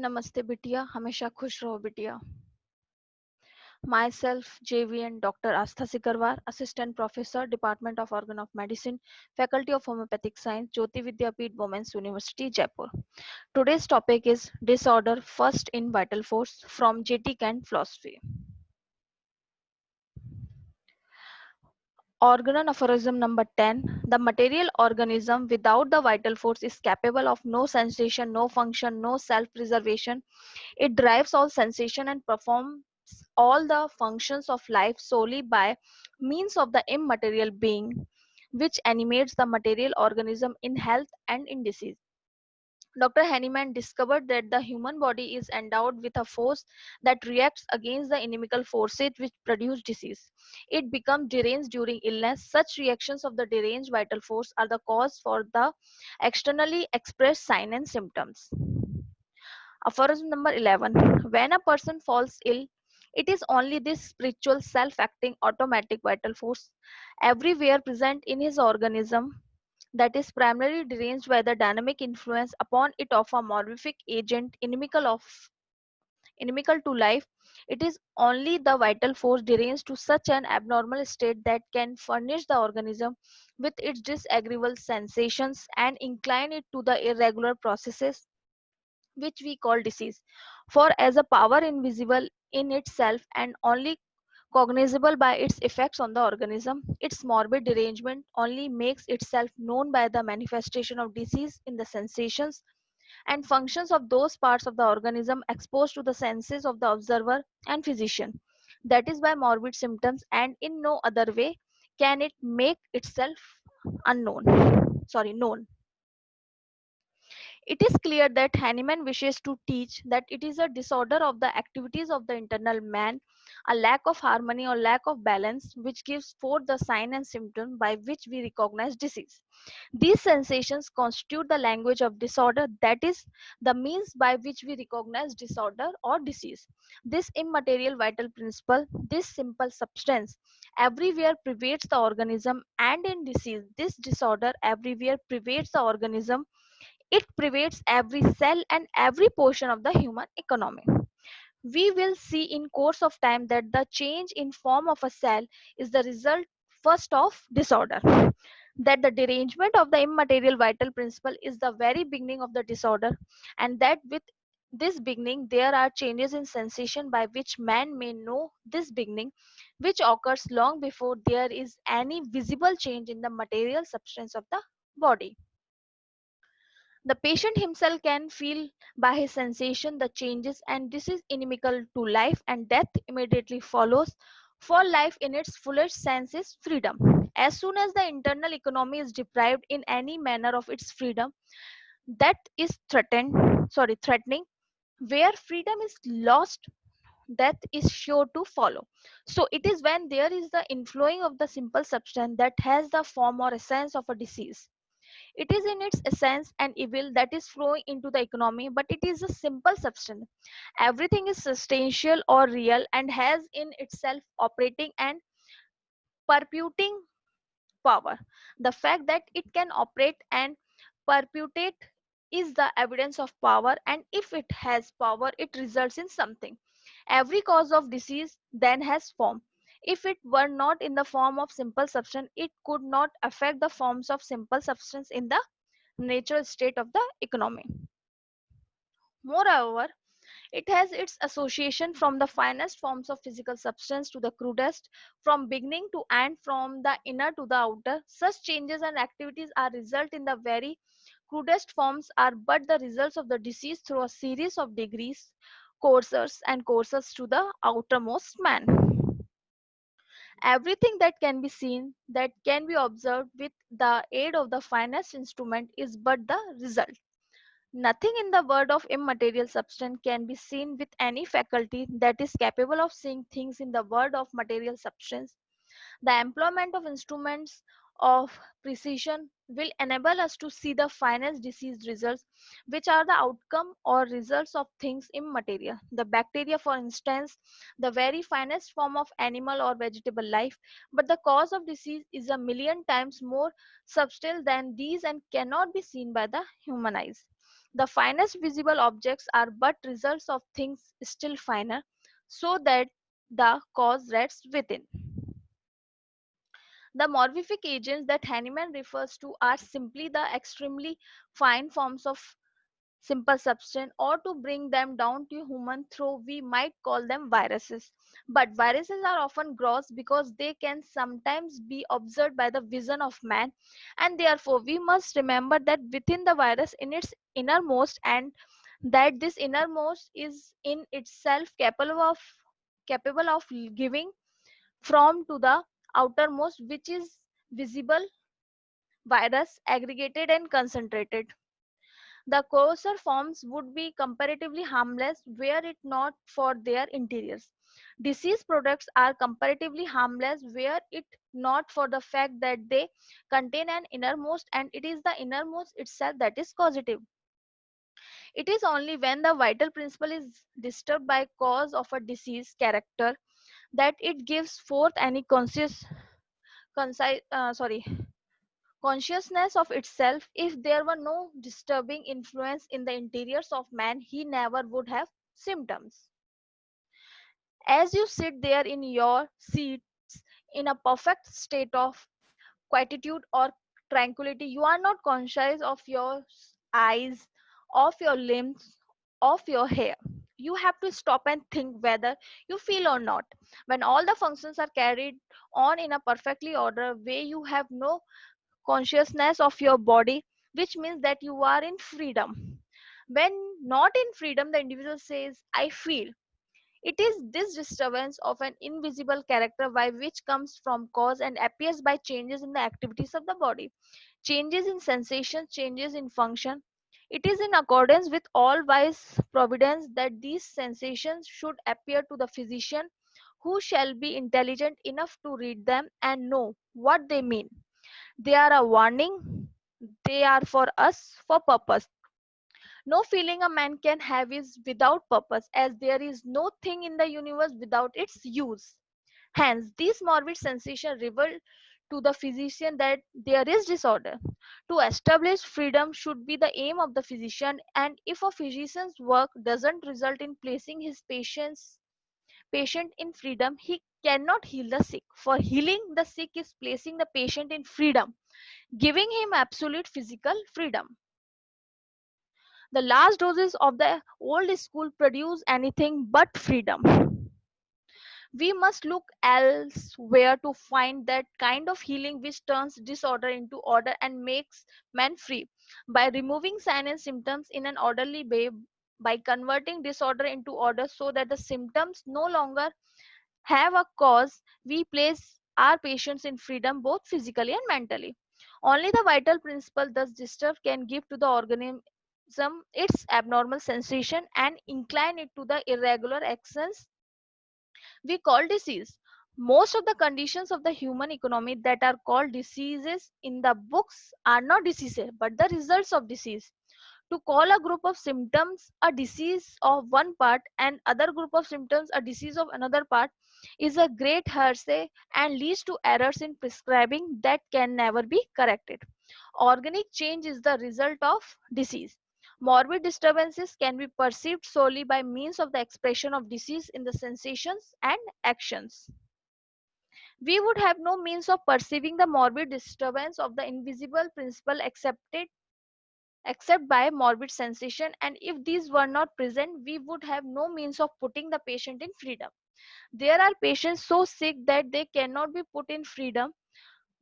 नमस्ते बिटिया हमेशा खुश रहो बिटिया myself JVN Dr. Astha Sikarwar assistant professor department of organ of medicine faculty of homeopathic science Jyoti Vidyapeeth Women's University Jaipur. Today's topic is disorder first in vital force from JT Kent philosophy. Organon aphorism number 10. The material organism without the vital force is capable of no sensation, no function, no self preservation. It derives all sensation and performs all the functions of life solely by means of the immaterial being which animates the material organism in health and in disease. Dr. Hahnemann discovered that the human body is endowed with a force that reacts against the inimical forces which produce disease. It becomes deranged during illness. Such reactions of the deranged vital force are the cause for the externally expressed sign and symptoms. Aphorism number 11. When a person falls ill, it is only this spiritual self acting automatic vital force everywhere present in his organism that is primarily deranged by the dynamic influence upon it of a morbific agent inimical to life. It is only the vital force deranged to such an abnormal state that can furnish the organism with its disagreeable sensations and incline it to the irregular processes which we call disease. For as a power invisible in itself and only cognizable by its effects on the organism, its morbid derangement only makes itself known by the manifestation of disease in the sensations and functions of those parts of the organism exposed to the senses of the observer and physician. That is by morbid symptoms, and in no other way can it make itself known. It is clear that Hahnemann wishes to teach that it is a disorder of the activities of the internal man, a lack of harmony or lack of balance, which gives forth the sign and symptom by which we recognize disease. These sensations constitute the language of disorder, that is, the means by which we recognize disorder or disease. This immaterial vital principle, this simple substance, everywhere pervades the organism, and in disease, this disorder everywhere pervades the organism. It pervades every cell and every portion of the human economy. We will see in course of time that the change in form of a cell is the result first of disorder. That the derangement of the immaterial vital principle is the very beginning of the disorder, and that with this beginning there are changes in sensation by which man may know this beginning, which occurs long before there is any visible change in the material substance of the body. The patient himself can feel by his sensation the changes, and this is inimical to life, and death immediately follows. For life in its fullest sense is freedom. As soon as the internal economy is deprived in any manner of its freedom, that is threatening. Where freedom is lost, death is sure to follow. So it is when there is the inflowing of the simple substance that has the form or essence of a disease. It is in its essence an evil that is flowing into the economy, but it is a simple substance. Everything is substantial or real and has in itself operating and perpetuating power. The fact that it can operate and perpetuate is the evidence of power, and if it has power, it results in something. Every cause of disease then has form. If it were not in the form of simple substance, it could not affect the forms of simple substance in the natural state of the economy. Moreover, it has its association from the finest forms of physical substance to the crudest, from beginning to end, from the inner to the outer. Such changes and activities are result in the very crudest forms are but the results of the disease through a series of degrees, courses to the outermost man. Everything that can be seen, that can be observed with the aid of the finest instrument is but the result. Nothing in the world of immaterial substance can be seen with any faculty that is capable of seeing things in the world of material substance. The employment of instruments of precision will enable us to see the finest disease results, which are the outcome or results of things immaterial. The bacteria, for instance, the very finest form of animal or vegetable life, but the cause of disease is a million times more subtle than these and cannot be seen by the human eyes. The finest visible objects are but results of things still finer, so that the cause rests within. The morphic agents that Hahnemann refers to are simply the extremely fine forms of simple substance, or to bring them down to human through we might call them viruses. But viruses are often gross because they can sometimes be observed by the vision of man, and therefore we must remember that within the virus in its innermost, and that this innermost is in itself capable of giving from to the outermost, which is visible virus aggregated and concentrated. The coarser forms would be comparatively harmless were it not for their interiors. Disease products are comparatively harmless were it not for the fact that they contain an innermost, and it is the innermost itself that is causative. It is only when the vital principle is disturbed by cause of a disease character that it gives forth any sorry, consciousness of itself. If there were no disturbing influence in the interiors of man, he never would have symptoms. As you sit there in your seats in a perfect state of quietude or tranquility, you are not conscious of your eyes, of your limbs, of your hair. You have to stop and think whether you feel or not. When all the functions are carried on in a perfectly ordered way, you have no consciousness of your body, which means that you are in freedom. When not in freedom, the individual says, I feel. It is this disturbance of an invisible character by which comes from cause and appears by changes in the activities of the body, changes in sensations, changes in function. It is in accordance with all wise providence that these sensations should appear to the physician, who shall be intelligent enough to read them and know what they mean. They are a warning. They are for us for purpose. No feeling a man can have is without purpose, as there is no thing in the universe without its use. Hence, these morbid sensations reveal to the physician that there is disorder. To establish freedom should be the aim of the physician, and if a physician's work doesn't result in placing his patient in freedom, he cannot heal the sick. For healing the sick is placing the patient in freedom, giving him absolute physical freedom. The last doses of the old school produce anything but freedom. We must look elsewhere to find that kind of healing which turns disorder into order and makes man free. By removing signs and symptoms in an orderly way, by converting disorder into order so that the symptoms no longer have a cause, we place our patients in freedom both physically and mentally. Only the vital principle thus disturbed can give to the organism its abnormal sensation and incline it to the irregular actions we call disease. Most of the conditions of the human economy that are called diseases in the books are not diseases but the results of disease. To call a group of symptoms a disease of one part and other group of symptoms a disease of another part is a great heresy and leads to errors in prescribing that can never be corrected. Organic change is the result of disease. Morbid disturbances can be perceived solely by means of the expression of disease in the sensations and actions. We would have no means of perceiving the morbid disturbance of the invisible principle except by morbid sensation, and if these were not present, we would have no means of putting the patient in freedom. There are patients so sick that they cannot be put in freedom,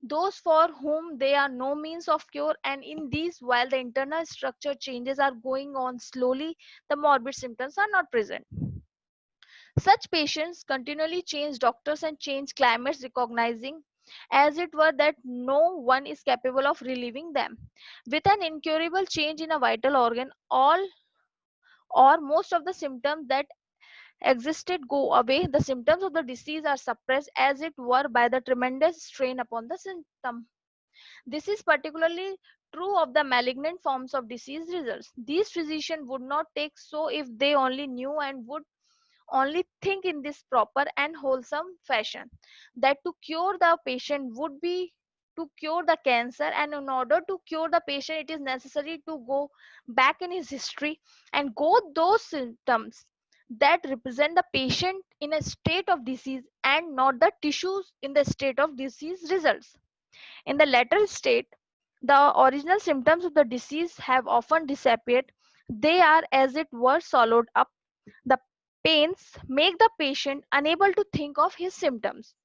those for whom there are no means of cure, and in these, while the internal structure changes are going on slowly, the morbid symptoms are not present. Such patients continually change doctors and change climates, recognizing as it were that no one is capable of relieving them. With an incurable change in a vital organ, all or most of the symptoms that existed go away. The symptoms of the disease are suppressed as it were by the tremendous strain upon the system. This is particularly true of the malignant forms of disease results. These physicians would not take so if they only knew and would only think in this proper and wholesome fashion, that to cure the patient would be to cure the cancer, and in order to cure the patient it is necessary to go back in his history and go those symptoms that represent the patient in a state of disease and not the tissues in the state of disease results. In the latter state, the original symptoms of the disease have often disappeared. They are, as it were, swallowed up. The pains make the patient unable to think of his symptoms.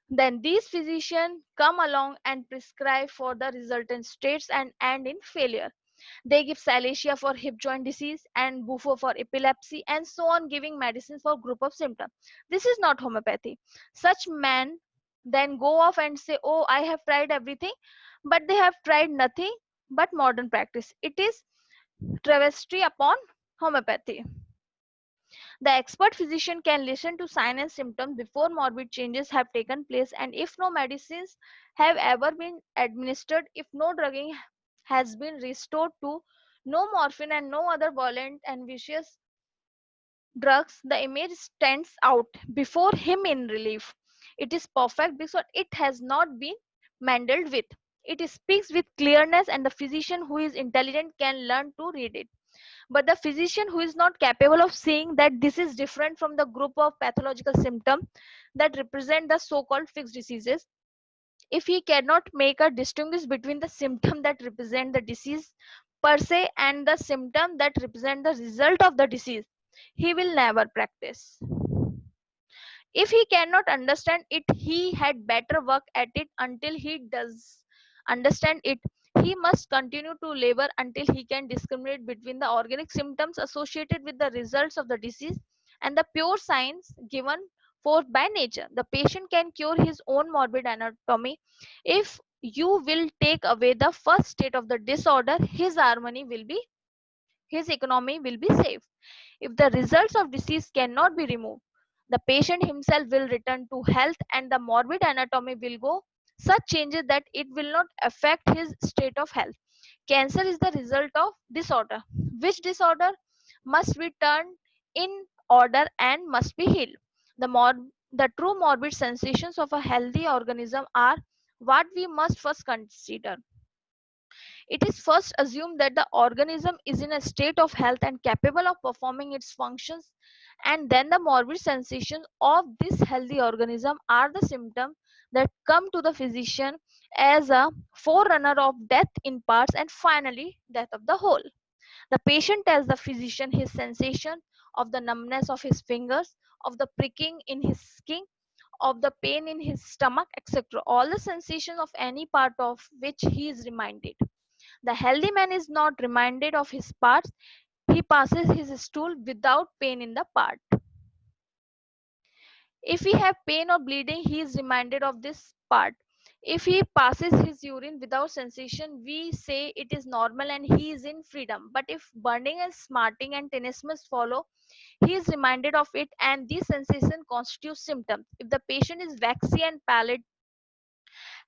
Then these physicians come along and prescribe for the resultant states and end in failure. They give Salacia for hip joint disease and Bufo for epilepsy and so on, giving medicines for group of symptoms. This is not homeopathy. Such men then go off and say, oh, I have tried everything, but they have tried nothing but modern practice. It is travesty upon homeopathy. The expert physician can listen to signs and symptoms before morbid changes have taken place, and if no medicines have ever been administered, if no drugging has been restored to, no morphine and no other violent and vicious drugs, the image stands out before him in relief. It is perfect because it has not been meddled with. It speaks with clearness, and the physician who is intelligent can learn to read it. But the physician who is not capable of seeing that this is different from the group of pathological symptoms that represent the so-called fixed diseases, if he cannot make a distinguish between the symptom that represent the disease per se and the symptom that represent the result of the disease, he will never practice. If he cannot understand it, he had better work at it until he does understand it. He must continue to labor until he can discriminate between the organic symptoms associated with the results of the disease and the pure signs given forth by nature. The patient can cure his own morbid anatomy. If you will take away the first state of the disorder, his economy will be safe. If the results of disease cannot be removed, the patient himself will return to health and the morbid anatomy will go such changes that it will not affect his state of health. Cancer is the result of disorder, which disorder must be turned in order and must be healed. The true morbid sensations of a healthy organism are what we must first consider. It is first assumed that the organism is in a state of health and capable of performing its functions, and then the morbid sensations of this healthy organism are the symptoms that come to the physician as a forerunner of death in parts and finally death of the whole. The patient tells the physician his sensation of the numbness of his fingers, of the pricking in his skin, of the pain in his stomach, etc. All the sensations of any part of which he is reminded. The healthy man is not reminded of his parts. He passes his stool without pain in the part. If he have pain or bleeding, he is reminded of this part. If he passes his urine without sensation, we say it is normal and he is in freedom. But if burning and smarting and tenesmus follow, he is reminded of it and these sensations constitute symptoms. If the patient is waxy and pallid,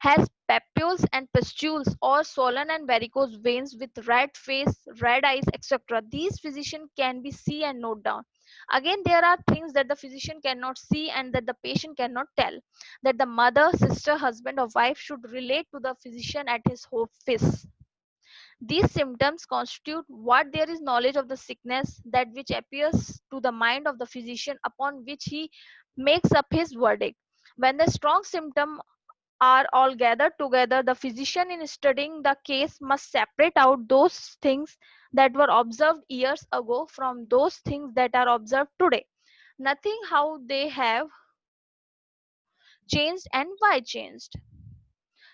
has papules and pustules or swollen and varicose veins with red face, red eyes, etc. These physician can be see and note down. Again, there are things that the physician cannot see and that the patient cannot tell. That the mother, sister, husband, or wife should relate to the physician at his office. These symptoms constitute what there is knowledge of the sickness, that which appears to the mind of the physician upon which he makes up his verdict. When the strong symptom are all gathered together, the physician in studying the case must separate out those things that were observed years ago from those things that are observed today. Nothing how they have changed and why changed.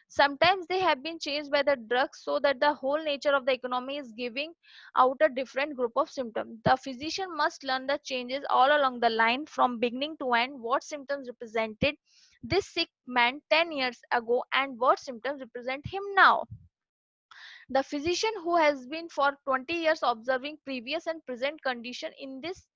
Sometimes they have been changed by the drugs so that the whole nature of the economy is giving out a different group of symptoms. The physician must learn the changes all along the line from beginning to end, what symptoms represented this sick man 10 years ago and what symptoms represent him now. The physician who has been for 20 years observing previous and present condition in this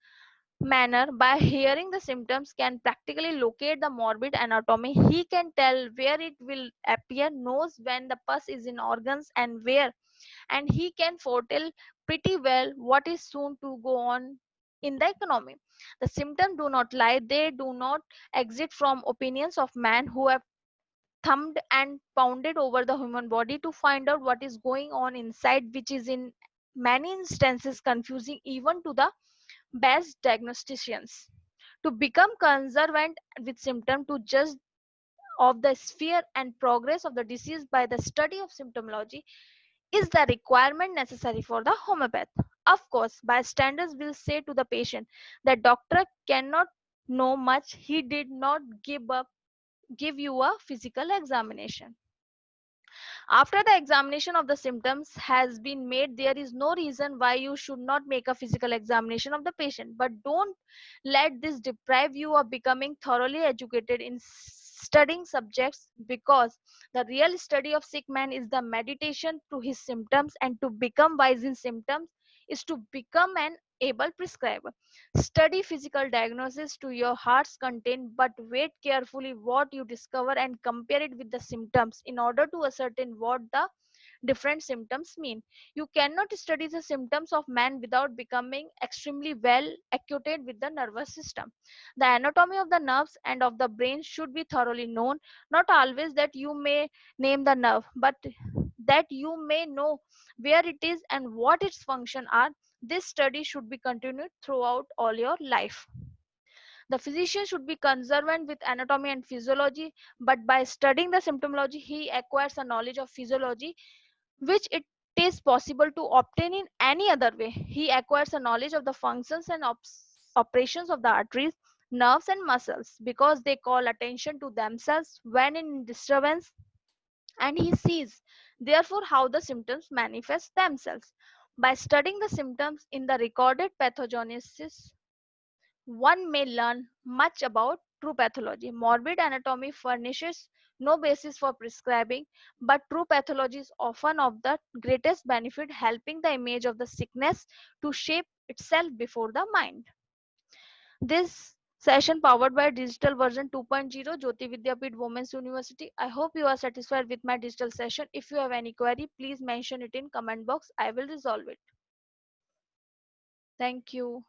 manner by hearing the symptoms can practically locate the morbid anatomy. He can tell where it will appear, knows when the pus is in organs and where, and he can foretell pretty well what is soon to go on in the economy. The symptoms do not lie, they do not exit from opinions of men who have thumbed and pounded over the human body to find out what is going on inside, which is in many instances confusing even to the best diagnosticians. To become conservant with symptom, to judge of the sphere and progress of the disease by the study of symptomology, is the requirement necessary for the homeopath. Of course, bystanders will say to the patient that doctor cannot know much, he did not give you a physical examination. After the examination of the symptoms has been made, there is no reason why you should not make a physical examination of the patient. But don't let this deprive you of becoming thoroughly educated in studying subjects, because the real study of sick man is the meditation to his symptoms, and to become wise in symptoms is to become an able prescriber. Study physical diagnosis to your heart's content, but wait carefully what you discover and compare it with the symptoms in order to ascertain what the different symptoms mean. You cannot study the symptoms of man without becoming extremely well acquainted with the nervous system. The anatomy of the nerves and of the brain should be thoroughly known, not always that you may name the nerve, but that you may know where it is and what its function are. This study should be continued throughout all your life. The physician should be concerned with anatomy and physiology, but by studying the symptomology, he acquires a knowledge of physiology which it is possible to obtain in any other way. He acquires a knowledge of the functions and operations of the arteries, nerves, and muscles because they call attention to themselves when in disturbance, and he sees, therefore, how the symptoms manifest themselves. By studying the symptoms in the recorded pathogenesis, one may learn much about true pathology. Morbid anatomy furnishes no basis for prescribing, but true pathology is often of the greatest benefit, helping the image of the sickness to shape itself before the mind. This session powered by digital version 2.0 Jyoti Vidyapeeth Women's University. I hope you are satisfied with my digital session. If you have any query, please mention it in comment box. I will resolve it. Thank you.